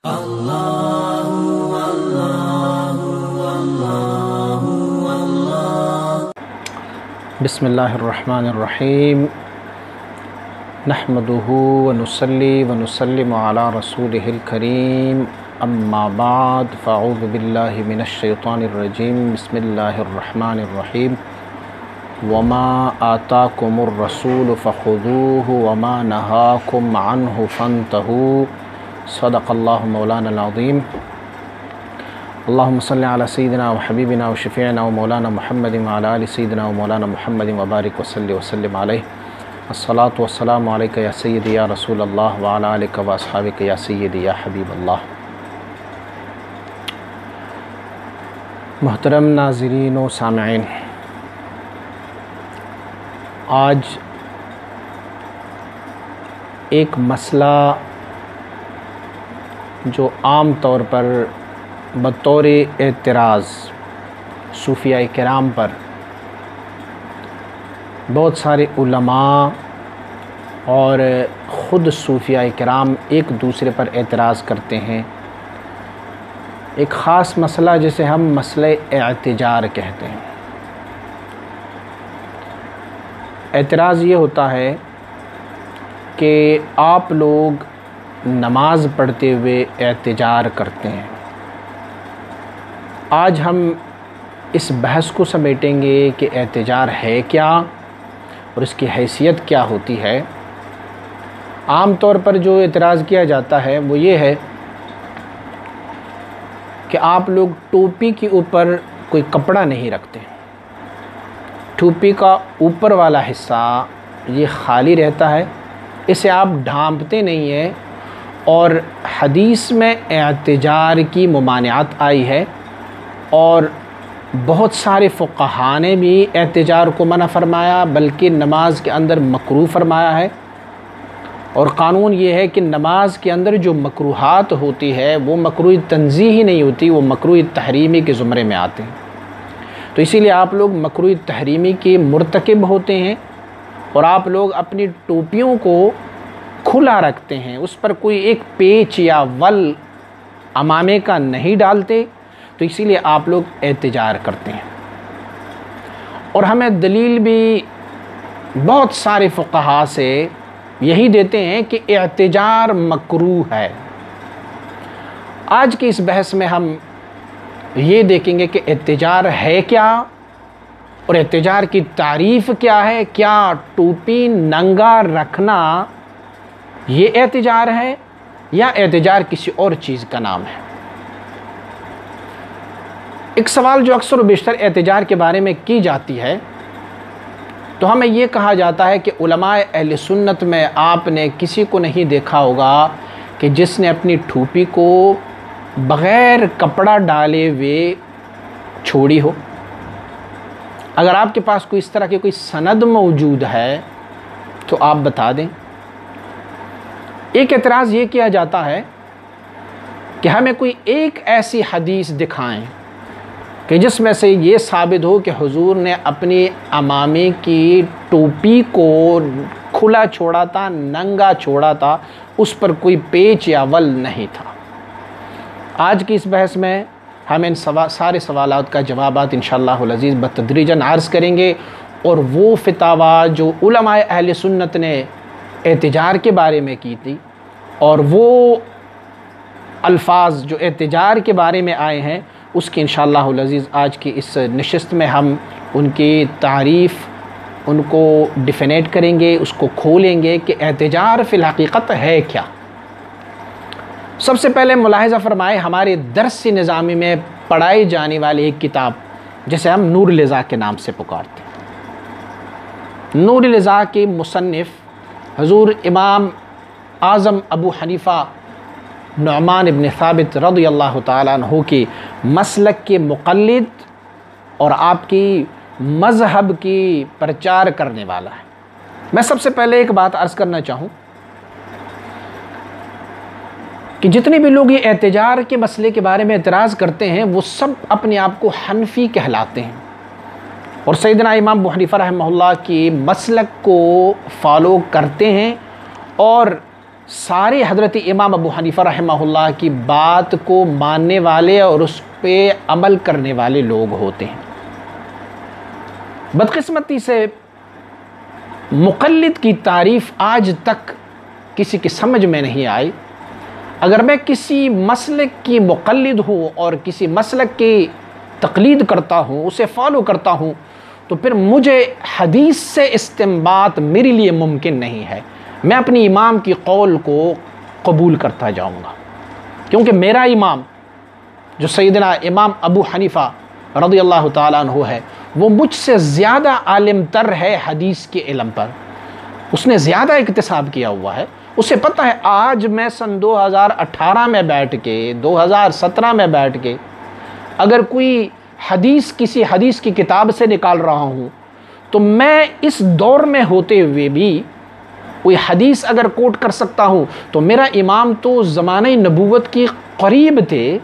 بسم اللہ الرحمن الرحیم نحمدہ ونصلی ونسلم علی رسولہ الکریم اما بعد فاعوذ باللہ من الشیطان الرجیم بسم اللہ الرحمن الرحیم وما آتاکم الرسول فخذوہ وما نہاکم عنہ فانتہوا صدق اللہ مولانا العظیم اللہم صلی علی سیدنا و حبیبنا و شفیعنا و مولانا محمد وعلی آل سیدنا و مولانا محمد وبارک وصلی وسلم علیہ الصلاۃ والسلام علیکہ یا سیدی یا رسول اللہ وعلی آلک و اصحابک یا سیدی یا حبیب اللہ۔ محترم ناظرین و سامعین، آج ایک مسئلہ جو عام طور پر بطور اعتراض صوفیاء کرام پر بہت سارے علماء اور خود صوفیاء کرام ایک دوسرے پر اعتراض کرتے ہیں، ایک خاص مسئلہ جسے ہم مسئلہ اعتجار کہتے ہیں۔ اعتراض یہ ہوتا ہے کہ آپ لوگ نماز پڑھتے ہوئے اعتجار کرتے ہیں۔ آج ہم اس بحث کو سمیٹیں گے کہ اعتجار ہے کیا اور اس کی حیثیت کیا ہوتی ہے۔ عام طور پر جو اعتراض کیا جاتا ہے وہ یہ ہے کہ آپ لوگ ٹوپی کے اوپر کوئی کپڑا نہیں رکھتے، ٹوپی کا اوپر والا حصہ یہ خالی رہتا ہے، اسے آپ ڈھانپتے نہیں ہیں، اور حدیث میں اعتجار کی ممانعت آئی ہے اور بہت سارے فقہاء نے بھی اعتجار کو منع فرمایا، بلکہ نماز کے اندر مکروہ فرمایا ہے۔ اور قانون یہ ہے کہ نماز کے اندر جو مکروہات ہوتی ہے وہ مکروہ تنزیہی نہیں ہوتی، وہ مکروہ تحریمی کے زمرے میں آتے ہیں۔ تو اسی لیے آپ لوگ مکروہ تحریمی کے مرتکب ہوتے ہیں، اور آپ لوگ اپنی ٹوپیوں کو کھلا رکھتے ہیں، اس پر کوئی ایک پیچ یا ول امامے کا نہیں ڈالتے، تو اسی لیے آپ لوگ اعتجار کرتے ہیں۔ اور ہمیں دلیل بھی بہت سارے فقہاء سے یہی دیتے ہیں کہ اعتجار مکروہ ہے۔ آج کی اس بحث میں ہم یہ دیکھیں گے کہ اعتجار ہے کیا، اور اعتجار کی تعریف کیا ہے، کیا ٹوپی ننگا رکھنا یہ اعتجار ہے یا اعتجار کسی اور چیز کا نام ہے۔ ایک سوال جو اکثر و بیشتر اعتجار کے بارے میں کی جاتی ہے، تو ہمیں یہ کہا جاتا ہے کہ علماء اہل سنت میں آپ نے کسی کو نہیں دیکھا ہوگا کہ جس نے اپنی ٹوپی کو بغیر کپڑا ڈالے ہوئے چھوڑی ہو۔ اگر آپ کے پاس کوئی اس طرح کی کوئی سند موجود ہے تو آپ بتا دیں۔ ایک اعتراض یہ کیا جاتا ہے کہ ہمیں کوئی ایک ایسی حدیث دکھائیں کہ جس میں سے یہ ثابت ہو کہ حضور نے اپنی امامے کی ٹوپی کو کھلا چھوڑا تھا، ننگا چھوڑا تھا، اس پر کوئی پیچ یا ول نہیں تھا۔ آج کی اس بحث میں ہم ان سارے سوالات کا جوابات انشاءاللہ العزیز بتدریجاً عرض کریں گے، اور وہ فتاویٰ جو علماء اہل سنت نے اعتجار کے بارے میں کی تھی، اور وہ الفاظ جو اعتجار کے بارے میں آئے ہیں، اس کی انشاءاللہ العزیز آج کی اس نشست میں ہم ان کی تعریف، ان کو ڈیفینیٹ کریں گے، اس کو کھولیں گے کہ اعتجار فی الحقیقت ہے کیا۔ سب سے پہلے ملاحظہ فرمائے، ہمارے درس نظامی میں پڑھائی جانے والی ایک کتاب جسے ہم نور الہدیٰ کے نام سے پکارتے ہیں، نور الہدیٰ کے مصنف حضور امام اعظم ابو حنیفہ نعمان ابن ثابت رضی اللہ تعالیٰ عنہ کی مسلک کے مقلد اور آپ کی مذہب کی پرچار کرنے والا ہے۔ میں سب سے پہلے ایک بات عرض کرنا چاہوں کہ جتنے بھی لوگ یہ اعتجار کے مسئلے کے بارے میں اعتراض کرتے ہیں وہ سب اپنے آپ کو حنفی کہلاتے ہیں، اور سیدنا امام ابو حنیفہ رحمہ اللہ کی مسلک کو فالو کرتے ہیں، اور سارے حضرت امام ابو حنیفہ رحمہ اللہ کی بات کو ماننے والے اور اس پہ عمل کرنے والے لوگ ہوتے ہیں۔ بدقسمتی سے مقلد کی تعریف آج تک کسی کی سمجھ میں نہیں آئی۔ اگر میں کسی مسلک کی مقلد ہوں اور کسی مسلک کی تقلید کرتا ہوں، اسے فالو کرتا ہوں، تو پھر مجھے حدیث سے استنباط میرے لیے ممکن نہیں ہے۔ میں اپنی امام کی قول کو قبول کرتا جاؤں گا، کیونکہ میرا امام جو سیدنا امام ابو حنیفہ رضی اللہ تعالیٰ عنہ ہے، وہ مجھ سے زیادہ عالم تر ہے حدیث کے علم پر۔ اس نے زیادہ اکتساب کیا ہوا ہے، اسے پتہ ہے آج میں سن 2018 میں بیٹھ کے 2017 میں بیٹھ کے اگر کوئی حدیث کسی حدیث کی کتاب سے نکال رہا ہوں، تو میں اس دور میں ہوتے ہوئے بھی کوئی حدیث اگر کوٹ کر سکتا ہوں تو میرا امام تو زمانہ نبوت کی قریب تھے،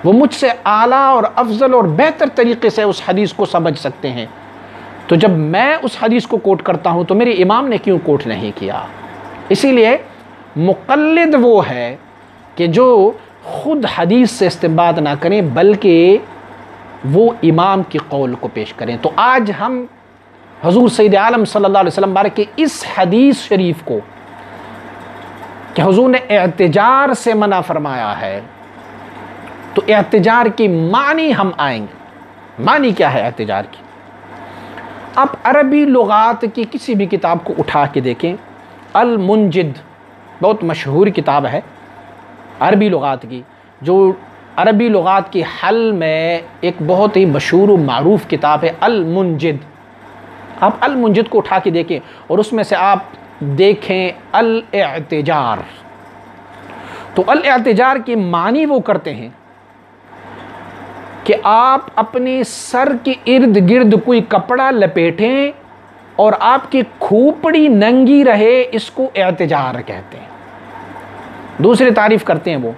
وہ مجھ سے اعلیٰ اور افضل اور بہتر طریقے سے اس حدیث کو سمجھ سکتے ہیں۔ تو جب میں اس حدیث کو کوٹ کرتا ہوں تو میرے امام نے کیوں کوٹ نہیں کیا؟ اسی لیے مقلد وہ ہے کہ جو خود حدیث سے استنباط نہ کریں بلکہ وہ امام کی قول کو پیش کریں۔ تو آج ہم حضور سید عالم صلی اللہ علیہ وسلم بارک کے اس حدیث شریف کو کہ حضور نے اعتجار سے منع فرمایا ہے، تو اعتجار کی معنی ہم آئیں گے۔ معنی کیا ہے اعتجار کی؟ آپ عربی لغات کی کسی بھی کتاب کو اٹھا کے دیکھیں، المنجد بہت مشہور کتاب ہے عربی لغات کی، جو عربی لغات کی حل میں ایک بہت ہی مشہور و معروف کتاب ہے المنجد۔ آپ المنجد کو اٹھا کے دیکھیں اور اس میں سے آپ دیکھیں الاعتجار، تو الاعتجار کی معنی وہ کرتے ہیں کہ آپ اپنے سر کے ارد گرد کوئی کپڑا لپیٹیں اور آپ کی کھوپڑی ننگی رہے، اس کو اعتجار کہتے ہیں۔ دوسری تعریف کرتے ہیں وہ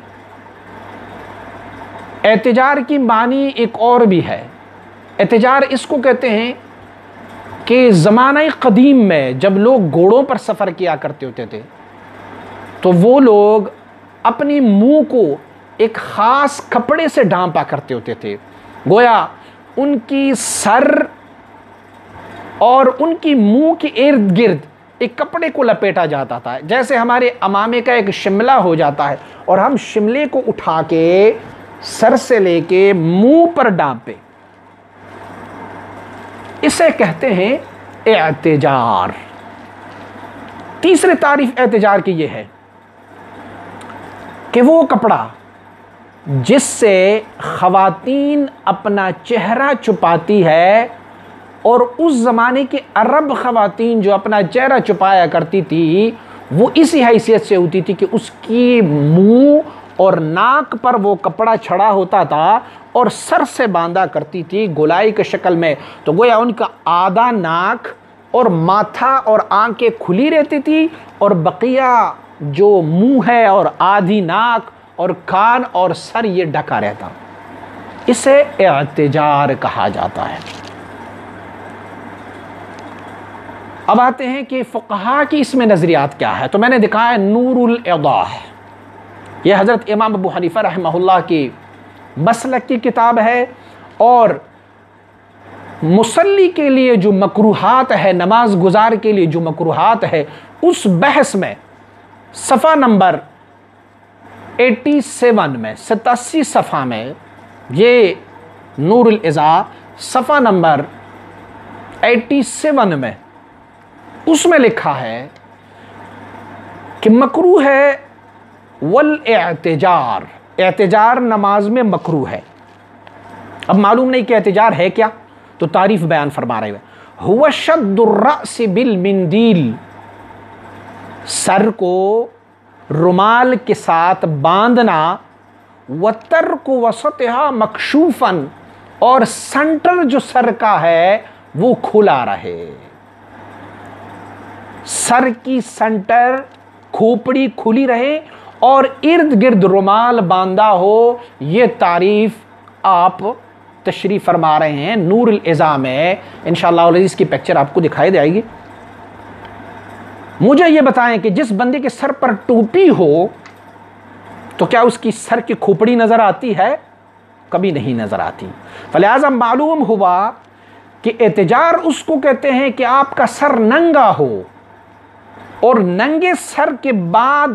اعتجار کی معنی ایک اور بھی ہے۔ اعتجار اس کو کہتے ہیں کہ زمانہ قدیم میں جب لوگ گھوڑوں پر سفر کیا کرتے ہوتے تھے تو وہ لوگ اپنی منہ کو ایک خاص کپڑے سے ڈھانپا کرتے ہوتے تھے، گویا ان کی سر اور ان کی منہ کے ارد گرد ایک کپڑے کو لپیٹا جاتا تھا، جیسے ہمارے امامے کا ایک شملہ ہو جاتا ہے اور ہم شملے کو اٹھا کے سر سے لے کے منہ پر ڈانپے، اسے کہتے ہیں اعتجار۔ تیسری تعریف اعتجار کی یہ ہے کہ وہ کپڑا جس سے خواتین اپنا چہرہ چھپاتی ہے، اور اس زمانے کے عرب خواتین جو اپنا چہرہ چھپایا کرتی تھی وہ اسی حیثیت سے ہوتی تھی کہ اس کی منہ اور ناک پر وہ کپڑا چھڑا ہوتا تھا اور سر سے باندھا کرتی تھی گولائی کے شکل میں، تو گویا ان کا آدھا ناک اور ماتھا اور آنکھیں کھلی رہتی تھی اور بقیہ جو منہ ہے اور آدھی ناک اور کان اور سر یہ ڈھکا رہتا، اسے اعتجار کہا جاتا ہے۔ اب آتے ہیں کہ فقہا کی اس میں نظریات کیا ہے، تو میں نے دکھایا نور الايضاح، یہ حضرت امام ابو حنیفہ رحمہ اللہ کی مسلک کی کتاب ہے، اور مصلی کے لیے جو مکروہات ہے، نماز گزار کے لیے جو مکروہات ہے، اس بحث میں صفحہ نمبر 87 میں 87 صفحہ میں یہ نور الايضاح صفحہ نمبر 87 میں اس میں لکھا ہے کہ مکروہ ہے والاعتجار، اعتجار نماز میں مکروہ ہے۔ اب معلوم نہیں کہ اعتجار ہے کیا، تو تعریف بیان فرما رہے ہیں، هو شد الرأس بالمندیل، سر کو رومال کے ساتھ باندھنا، وترک وسطها مکشوفا، اور سنٹر جو سر کا ہے وہ کھلا رہے، سر کی سنٹر کھوپڑی کھلی رہے اور ارد گرد رومال باندھا ہو، یہ تعریف آپ تشریح فرما رہے ہیں نور الايضاح میں۔ انشاءاللہ اس کی پکچر آپ کو دکھائی دے گی۔ مجھے یہ بتائیں کہ جس بندے کے سر پر ٹوپی ہو تو کیا اس کی سر کی کھوپڑی نظر آتی ہے؟ کبھی نہیں نظر آتی۔ فلہذا معلوم ہوا کہ اعتجار اس کو کہتے ہیں کہ آپ کا سر ننگا ہو اور ننگے سر کے بعد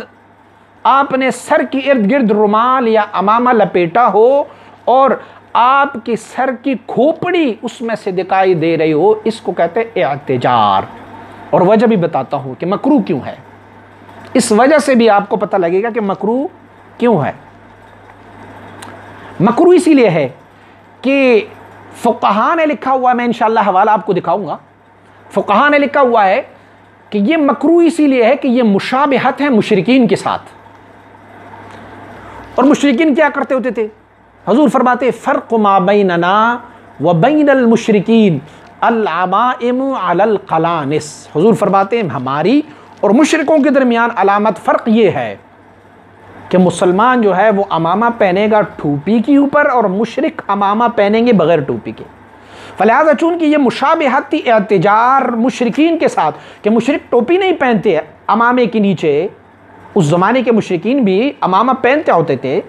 آپ نے سر کی ارد گرد رومال یا عمامہ لپیٹا ہو اور آپ کی سر کی کھوپڑی اس میں سے دکھائی دے رہی ہو، اس کو کہتے ہیں اعتجار۔ اور وجہ بھی بتاتا ہوں کہ مکروہ کیوں ہے، اس وجہ سے بھی آپ کو پتہ لگے گا کہ مکروہ کیوں ہے۔ مکروہ اسی لیے ہے کہ فقہاء نے لکھا ہوا ہے، میں انشاءاللہ حوالہ آپ کو دکھاؤں گا، فقہاء نے لکھا ہوا ہے کہ یہ مکروہ اسی لیے ہے کہ یہ مشابہت ہے مشرکین کے ساتھ۔ اور مشرکین کیا کرتے ہوتے تھے؟ حضور فرماتے فرق ما بیننا و بین المشرکین العمائم علی القلانس۔ حضور فرماتے ہیں ہماری اور مشرکوں کے درمیان علامت فرق یہ ہے کہ مسلمان جو ہے وہ عمامہ پہنے گا ٹوپی کے اوپر اور مشرک عمامہ پہنیں گے بغیر ٹوپی کے۔ فلہذا چونکہ یہ مشابہت تھی اعتجار مشرکین کے ساتھ کہ مشرک ٹوپی نہیں پہنتے عمامے کے نیچے، اس زمانے کے مشرکین بھی عمامہ پہنتے ہوتے تھے،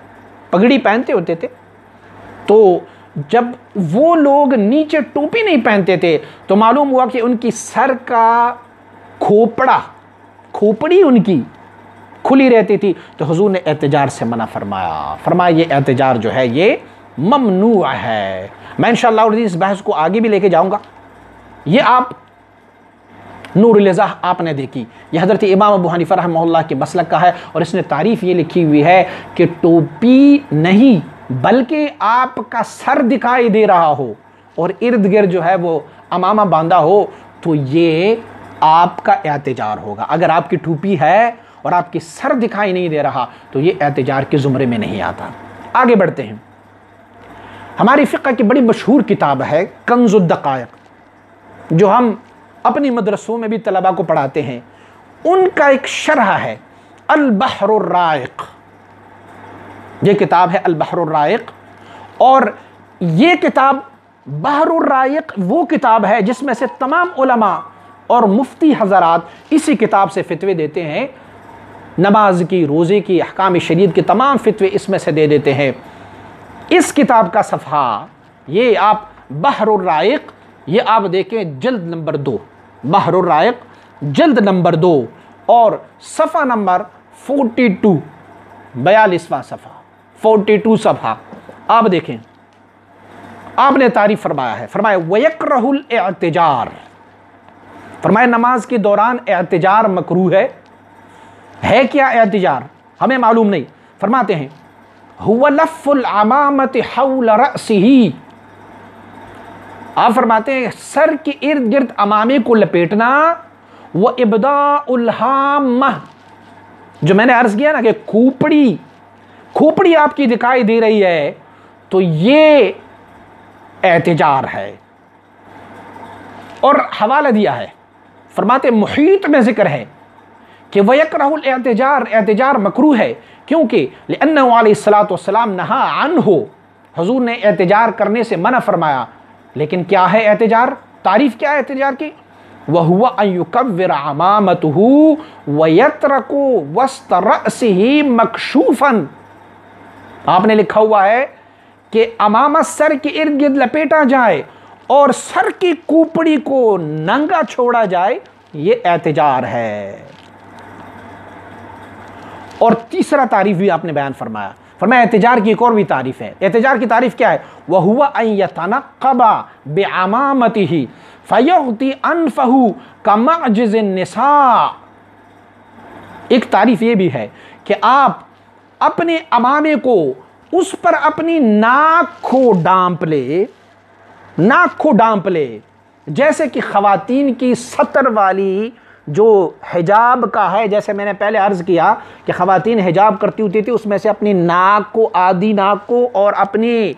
پگڑی پہنتے ہوتے تھے، تو جب وہ لوگ نیچے ٹوپی نہیں پہنتے تھے تو معلوم ہوا کہ ان کی سر کا کھوپڑی ان کی کھلی رہتی تھی، تو حضور نے اعتجار سے منع فرمایا یہ اعتجار جو ہے یہ ممنوع ہے۔ میں انشاءاللہ اس بحث کو آگے بھی لے کے جاؤں گا۔ یہ آپ نور الازاح آپ نے دیکھی، یہ حضرت امام ابو حنیفہ رحمہ اللہ کے مسلک کا ہے، اور اس نے تعریف یہ لکھی ہوئی ہے کہ ٹوپی نہیں بلکہ آپ کا سر دکھائی دے رہا ہو اور ارد گرد جو ہے وہ عمامہ باندھا ہو تو یہ آپ کا اعتجار ہوگا۔ اگر آپ کی ٹوپی ہے اور آپ کی سر دکھائی نہیں دے رہا تو یہ اعتجار کے زمرے میں نہیں آتا۔ آگے بڑھتے ہیں۔ ہماری فقہ کی بڑی مشہور کتاب ہے کنز الدقائق، جو ہم اپنی مدرسوں میں بھی طلباء کو پڑھاتے ہیں، ان کا ایک شرح ہے البحر الرائق۔ یہ کتاب ہے البحر الرائق، اور یہ کتاب بحر الرائق وہ کتاب ہے جس میں سے تمام علماء اور مفتی حضرات اسی کتاب سے فتوے دیتے ہیں، نماز کی، روزے کی، احکام شریعت کے تمام فتوے اس میں سے دے دیتے ہیں۔ اس کتاب کا صفحہ یہ آپ بحر الرائق، یہ آپ دیکھیں جلد نمبر 2، بحر الرائق جلد نمبر 2 اور صفحہ نمبر 42، 42واں صفحہ، 42 صفحہ آپ دیکھیں، آپ نے تعریف فرمایا ہے، فرمایا وَيَكْرَهُ الْاِعْتِجَارِ، فرمایا نماز کے دوران اعتجار مکروہ ہے کیا اعتجار؟ ہمیں معلوم نہیں۔ فرماتے ہیں هُوَ لَفُّ الْعَمَامَةِ حَوْلَ رَأْسِهِ، آپ فرماتے ہیں سر کے ارد گرد عمامے کو لپیٹنا، وَإِبْدَاءُ الْحَامَّةِ، جو میں نے عرض کیا نا کہ کھوپڑی آپ کی دکھائی دے رہی ہے تو یہ اعتجار ہے۔ اور حوالہ دیا ہے، فرماتے محیط میں ذکر ہے کہ وَيَكْرَهُ الْاعْتِجَارِ، اعتجار مکروہ ہے، کیونکہ لِأَنَّهُ علیہ الصلاۃ والسلام نہا عنہ، حضور نے اعتجار کرنے سے منع فرمایا۔ لیکن کیا ہے اعتجار؟ تعریف کیا ہے اعتجار کی؟ وَهُوَ أَن يُكَبِّرَ عَمَامَتُهُ وَيَتْرَكُ وَسْطَ رَأْسِهِ مَكْشُوفًا، آپ نے لکھا ہوا ہے کہ عمامہ سر کے ارد گرد لپیٹا جائے اور سر کی کوپڑی کو ننگا چھوڑا جائے، یہ اعتجار ہے۔ اور تیسرا تعریف بھی آپ نے بیان فرمایا، فرمایا اعتجار کی ایک اور بھی تعریف ہے۔ اعتجار کی تعریف کیا ہے؟ وَهُوَ أَن يَتَنَقَّبَ بِعَمَامَتِهِ فَيَغْطِي أَنفَهُ كَمَعْجِزِ النِّسَاءِ، ایک تعریف یہ بھی ہے کہ آپ اپنے عمامے کو اس پر اپنی ناک کو ڈانپ لے، جیسے کہ خواتین کی سطر والی جو حجاب کا ہے، جیسے میں نے پہلے عرض کیا کہ خواتین حجاب کرتی ہوتی تھی، اس میں سے اپنی ناک کو، آدھی ناک کو اور اپنی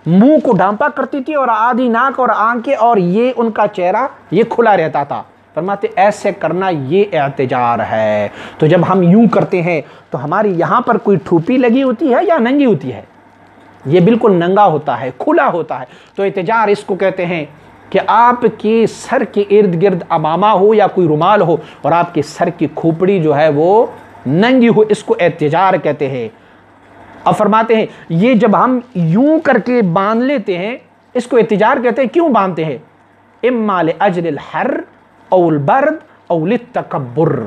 منہ کو ڈھانپا کرتی تھی، اور آدھی ناک اور آنکھیں اور یہ ان کا چہرہ یہ کھلا رہتا تھا۔ فرماتے ایسے کرنا یہ اعتجار ہے۔ تو جب ہم یوں کرتے ہیں تو ہماری یہاں پر کوئی ٹھوپی لگی ہوتی ہے یا ننگی ہوتی ہے؟ یہ بالکل ننگا ہوتا ہے، کھلا ہوتا ہے۔ تو اعتجار اس کو کہتے ہیں کہ آپ کے سر کے ارد گرد امامہ ہو یا کوئی رومال ہو اور آپ کے سر کی کھوپڑی جو ہے وہ ننگی ہو، اس کو اعتجار کہتے ہیں۔ اب فرماتے ہیں یہ جب ہم یوں کر کے باندھ لیتے ہیں اس کو اعتجار کہتے ہیں۔ کیوں باندھتے ہیں؟ اما لاجل الحر او البرد او للتکبر،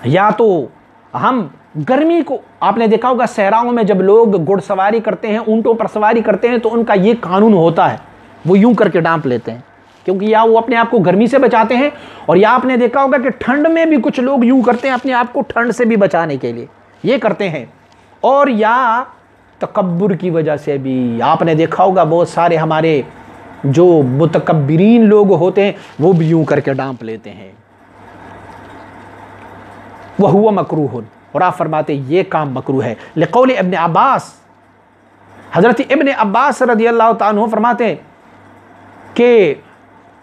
یا تو ہم گرمی کو، آپ نے دیکھا ہوگا صحراؤں میں جب لوگ گھڑ سواری کرتے ہیں، اونٹوں پر سواری کرتے ہیں تو ان کا یہ قانون ہوتا ہے، وہ یوں کر کے ڈانپ لیتے ہیں، کیونکہ یا وہ اپنے آپ کو گرمی سے بچاتے ہیں، اور یا آپ نے دیکھا ہوگا کہ ٹھنڈ میں بھی کچھ لوگ یوں کرتے ہیں اپنے آپ کو ٹھنڈ سے بھی بچانے کے لیے، یہ کرتے ہیں۔ اور یا تکبر کی وجہ سے بھی آپ نے دیکھا ہوگا بہت سارے ہمارے جو متکبرین لوگ ہوتے ہیں وہ بھی یوں کر کے ڈانپ لیتے ہیں۔ وَهُوَ مَكْرُوهٌ، اور آپ فرماتے ہیں یہ کام مکروہ ہے۔ لقول ابن عباس، حضرت ابن عباس رضی اللہ تعالیٰ عنہ فرماتے ہیں کہ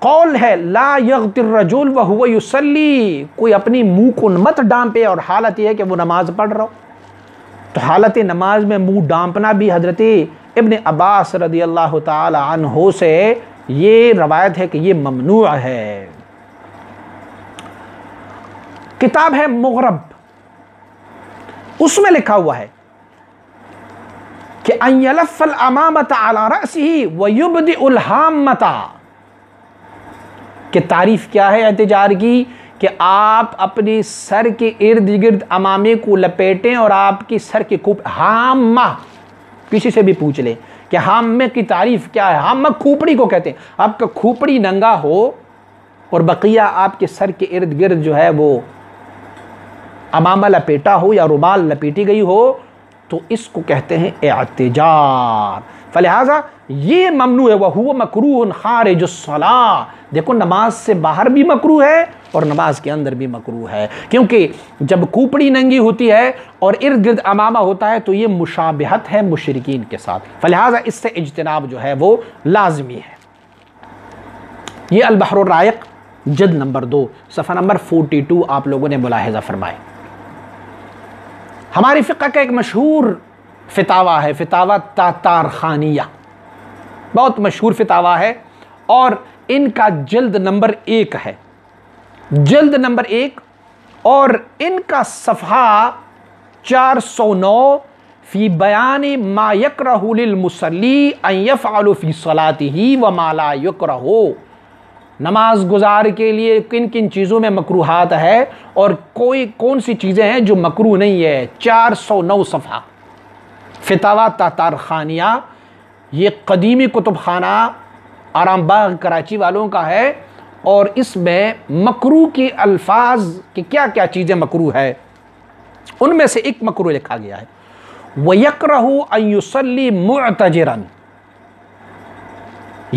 قول ہے لا یغتی الرجل وهو یصلی، کوئی اپنی منہ کو مت ڈانپے، اور حالت یہ ہے کہ وہ نماز پڑھ رہا ہو۔ تو حالت نماز میں منہ ڈانپنا بھی حضرت ابن عباس رضی اللہ تعالی عنہ سے یہ روایت ہے کہ یہ ممنوع ہے۔ کتاب ہے مغرب، اس میں لکھا ہوا ہے کہ ان یلف الامامۃ علی رأسہ ویبدئ الہامۃ، کہ تعریف کیا ہے اعتجار کی، کہ آپ اپنی سر کے ارد گرد امامے کو لپیٹیں اور آپ کی سر کے ہامہ، کسی سے بھی پوچھ لیں کہ ہامے کی تعریف کیا ہے، ہامہ کھوپڑی کو کہتے ہیں۔ آپ کا کھوپڑی ننگا ہو اور بقیہ آپ کے سر کے ارد گرد جو ہے وہ امامہ لپیٹا ہو یا رومال لپیٹی گئی ہو تو اس کو کہتے ہیں اعتجار۔ فلہذا یہ ممنوع ہے۔ وَهُوَ مَكْرُوهٌ خارج الصلاۃ، دیکھو نماز سے باہر بھی مکروہ ہے اور نماز کے اندر بھی مکروہ ہے، کیونکہ جب کھوپڑی ننگی ہوتی ہے اور ارد گرد امامہ ہوتا ہے تو یہ مشابہت ہے مشرکین کے ساتھ، فلہذا اس سے اجتناب جو ہے وہ لازمی ہے۔ یہ البحر الرائق جلد نمبر 2 صفحہ نمبر 42 آپ لوگوں نے ملاحظہ فرمائے۔ ہماری فقہ کا ایک مشہور فتاویٰ ہے، فتاویٰ تاتارخانیہ، بہت مشہور فتاویٰ ہے، اور ان کا جلد نمبر 1 ہے، جلد نمبر 1، اور ان کا صفحہ 409 فی بیان ما یکرہ للمصلی ان یفعل فی صلاتہ وما لا یکرہ، نماز گزار کے لیے کن کن چیزوں میں مکروہات ہے اور کون سی چیزیں ہیں جو مکروہ نہیں ہے۔ 409 صفحہ فتاویٰ تاتارخانیہ، یہ قدیمی کتب خانہ آرام باغ کراچی والوں کا ہے، اور اس میں مکروہ کے الفاظ کہ کیا کیا چیزیں مکروہ ہے ان میں سے ایک مکروہ لکھا گیا ہے، وَيَكْرَهُ أَن يُصَلِّي مُعْتَجِرًا،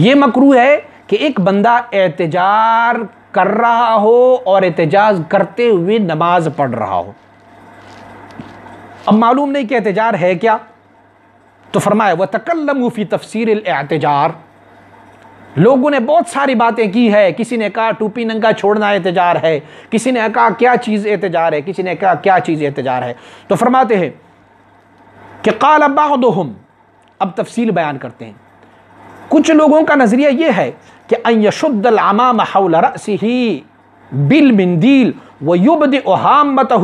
یہ مکروہ ہے کہ ایک بندہ اعتجار کر رہا ہو اور احتجاج کرتے ہوئے نماز پڑھ رہا ہو۔ اب معلوم نہیں کہ احتجار ہے کیا، تو فرمایا وَتَكَلَّمُوا فِي تَفْسِيرِ الْاعْتِجَار، لوگوں نے بہت ساری باتیں کی ہے، کسی نے کہا ٹوپی ننگا چھوڑنا احتجار ہے، کسی نے کہا کیا چیز احتجار ہے، کسی نے کہا کیا چیز احتجار ہے، تو فرماتے ہیں کہ قال بعضهم، اب تفصیل بیان کرتے ہیں، کچھ لوگوں کا نظریہ یہ ہے کہ ان یشد العمام حول رأسہ بالمندیل ویبدئ ہامتہ،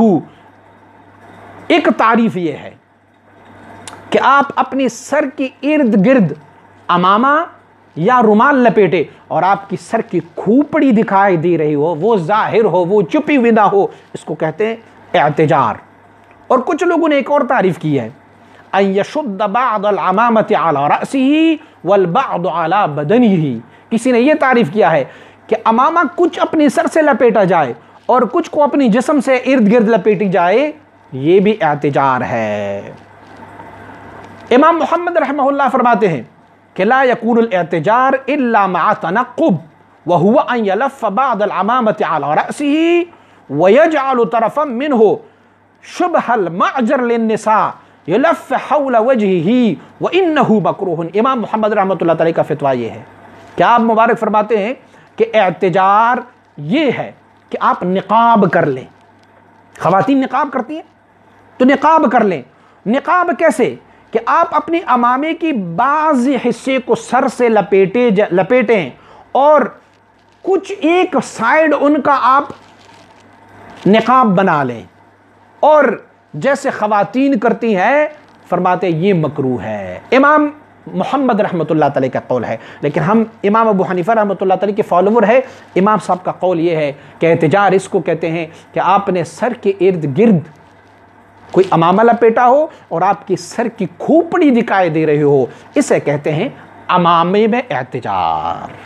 ایک تعریف یہ ہے کہ آپ اپنے سر کے ارد گرد امامہ یا رومال لپیٹے اور آپ کی سر کی کھوپڑی دکھائی دے رہی ہو، وہ ظاہر ہو، وہ چھپی ہوئی نہ ہو، اس کو کہتے ہیں اعتجار۔ اور کچھ لوگوں نے ایک اور تعریف کی ہے، ان یشد بعض العمامۃ علی رأسہ والبعض علی بدنہ، کسی نے یہ تعریف کیا ہے کہ امامہ کچھ اپنی سر سے لپیٹا جائے اور کچھ کو اپنی جسم سے ارد گرد لپیٹی جائے، یہ بھی اعتجار ہے۔ امام محمد رحمہ اللہ فرماتے ہیں کہ لا يكون الاعتجار الا مع تنقب وهو ان يلف بعض العمامة على رأسه ويجعل طرفا منه شبه المعجر للنساء يلف حول وجهه وانه مكروه۔ امام محمد رحمۃ اللہ تعالی کا فتویٰ یہ ہے کہ آپ مبارک فرماتے ہیں کہ اعتجار یہ ہے کہ آپ نقاب کر لیں، خواتین نقاب کرتی ہیں تو نقاب کر لیں۔ نقاب کیسے؟ کہ آپ اپنی امامے کی بعض حصے کو سر سے لپیٹیں اور کچھ ایک سائیڈ ان کا آپ نقاب بنا لیں، اور جیسے خواتین کرتی ہیں فرماتے یہ مکروہ ہے۔ امام محمد رحمۃ اللہ تعالی کا قول ہے، لیکن ہم امام ابو حنیفہ رحمۃ اللہ تعالی کے فالوور ہے۔ امام صاحب کا قول یہ ہے کہ احتجار اس کو کہتے ہیں کہ آپ نے سر کے ارد گرد کوئی امامہ لپیٹا ہو اور آپ کی سر کی کھوپڑی دکھائی دے رہی ہو، اسے کہتے ہیں امامے میں احتجار۔